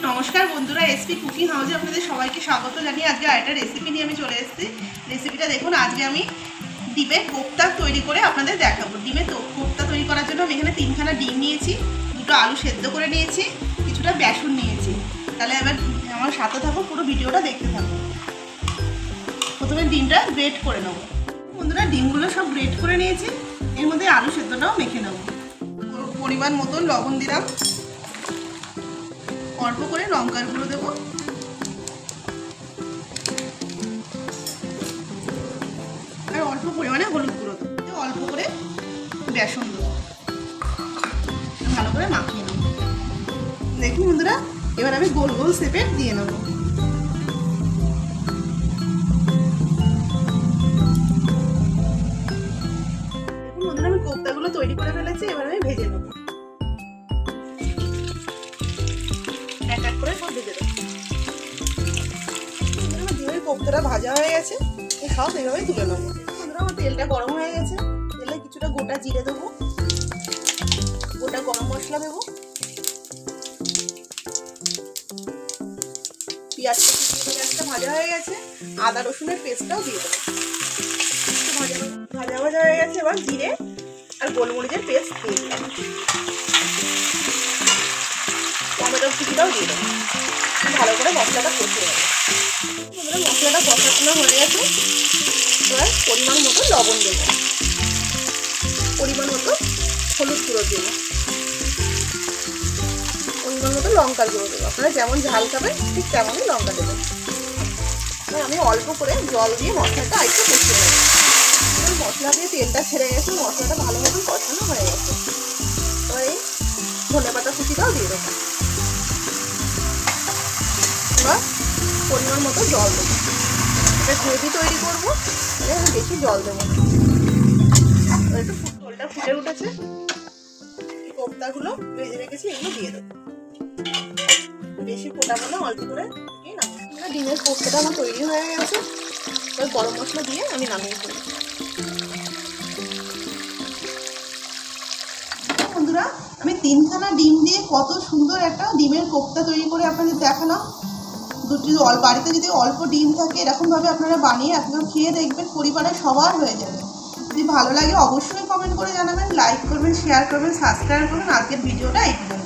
নমস্কার বন্ধুরা, SP cooking হাউসে আপনাদের সবাইকে স্বাগত জানিয়ে আজকে আরেকটা রেসিপি নিয়ে আমি চলে এসেছি। রেসিপিটা দেখুন, আজকে আমি ডিমের কোফতা তৈরি করে আপনাদের দেখাবো। ডিমের কোফতা তৈরি করার জন্য আমি এখানে 3খানা ডিম নিয়েছি, 2টো আলু সেদ্ধ করে নিয়েছি, কিছুটা বেসন নিয়েছি। তাহলে এবার আমার সাথে থাকো, পুরো ভিডিওটা দেখতে থাকো। প্রথমে ডিমটা গ্রেট করে নেবো। বন্ধুরা, ডিমগুলো সব গ্রেট করে নিয়েছি, এর মধ্যে আলু সেদ্ধটাও মেখে নেবো। পরিমাণ মতো লবণ দিলাম, অল্প করে লঙ্কার গুঁড়ো দেবো, আর অল্প পরিমাণে হলুদ গুঁড়ো দেবো, অল্প করে বেসন দেবো, ভালো করে মাখিয়ে নেবো। দেখুন বন্ধুরা, এবার আমি গোল গোল শেপে দিয়ে নেবো। দেখুন বন্ধুরা, আমি কোফতাগুলো তৈরি করে ফেলেছি, এবার আমি ভেজে নেবো। এক এক করে সব ভেজে দেবো। ডিমের কোফতাটা ভাজা হয়ে গেছে, সব এইভাবেই তুলে নেবো। বন্ধুরা, আমার তেলটা গরম হয়ে গেছে, তেলে কিছুটা গোটা জিরে দেবো, গোটা গরম মশলা দেবো, পেঁয়াজটা ভাজা হয়ে গেছে, আদা রসুনের পেস্টটাও দিয়ে দেবো। ভাজা ভাজা হয়ে গেছে, এবার জিরে আর গোলমরিচের পেস্ট দিয়ে দিলাম, টমেটোর কুচিটাও দিয়ে দেবো। ভালো করে মশলাটা কষিয়ে নেবো। মশলাটা কষানো হয়ে গেছে, এবার পরিমাণ মতো লবণ দেবো, পরিমাণ মতো হলুদ গুঁড়ো দেবো, পরিমাণ মতো লঙ্কার গুঁড়ো দেবো। আপনারা যেমন ঝাল খাবেন ঠিক তেমনই লঙ্কা দেবেন। এবার আমি অল্প করে জল দিয়ে মশলাটা একটু কষিয়ে নেবো। মশলা দিয়ে তেলটা ছেড়ে গেছে, মশলাটা ভালোভাবে কষানো হয়ে গেছে। এবার এই ধনেপাতা কুচিটাও দিয়ে দেবো। এবার পরিমাণ মতো জল দেবো, এটা গ্রেভি তৈরি করবো, তাহলে আমি বেশি জল দেবো। একটু ঝোলটা ফুটে উঠেছে, কোফতাগুলো ভেজে রেখেছি, এগুলো দিয়ে দেবো। বেশি ফোটাবো না, অল্প করে দিয়ে নামিয়ে। ডিমের কোফতাটা আমার তৈরি হয়ে গেছে, এবার গরম মশলা দিয়ে আমি নামিয়ে ফেলি। বন্ধুরা, আমি 3খানা ডিম দিয়ে কত সুন্দর একটা ডিমের কোফতা তৈরি করে আপনাদের দেখালাম। বাড়িতে যদি অল্প ডিম থাকে, এরকমভাবে আপনারা বানিয়ে একদম খেয়ে দেখবেন, পরিবারের সবার হয়ে যাবে। যদি ভালো লাগে অবশ্যই কমেন্ট করে জানাবেন, লাইক করবেন, শেয়ার করবেন, সাবস্ক্রাইব করবেন। আজকের ভিডিওটা এই পর্যন্ত।